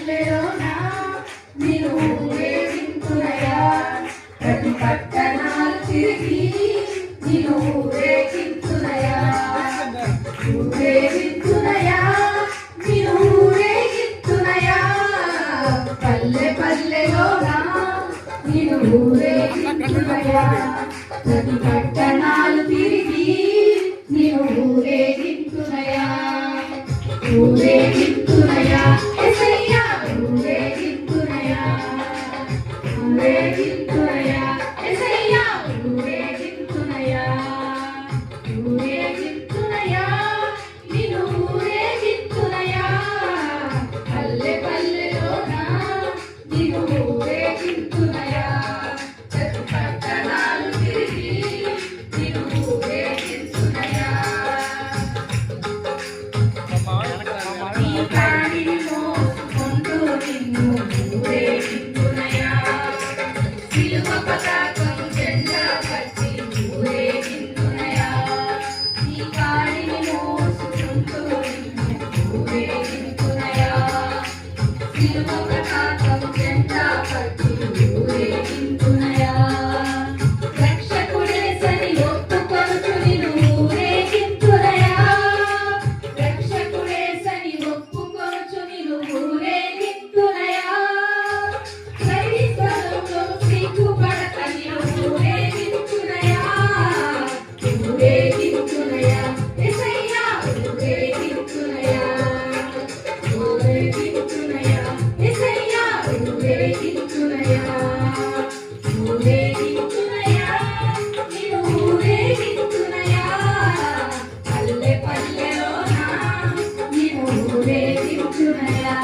పల్లెలోన నిన్ను ఊరేగింతునయా ప్రతి పట్టణాలు తిరిగి నిన్ను ఊరేగింతునయా ఊరేగింతునయా నిన్ను ఊరేగింతునయా పల్లె పల్లెలోన నిన్ను ఊరేగింతునయా ప్రతి పట్టణాలు తిరిగి నిన్ను ఊరేగింతునయా ఊరేగింతునయా యేసయ్యా ఊరేగింతునయా ఊరేగింతునయా యేసయ్యా ఊరేగింతునయా ఊరేగింతునయా నిన్ను ఊరేగింతునయా పల్లె పల్లెలోన నిన్ను ఊరేగింతునయా ప్రతి పట్టణాలు తిరిగి నిన్ను ఊరేగింతునయా ప్రాణిని మోసుకుంటూ నిన్ను ఊరేగింతునయా సిలువ పతాకం జెండా పట్టి ఊరేగింతునయా నీ కాడిని మోసుకుంటూ నిన్ను ఊరేగింతునయా సిలువ పతాకం జెండా పట్టి ఊరేగింతునయా రక్షకుడేసని ఒప్పుకొనుచు నిన్ను ఊరేగింతునయా రక్షకుడేసని ఒప్పుకొనుచు నిన్ను ఊరేగింతునయా క్రైస్తవులు సిగ్గుపడక నిన్ను ఊరేగింతునయా ఊరేగింతునయా యేసయ్యా ఊరేగింతునయా ఊరేగింతునయా యేసయ్యా ఊరేగింతునయా ఊరేగింతునయా నిన్ను ఊరేగింతునయా పల్లె పల్లెలోన నిన్ను ఊరేగింతునయా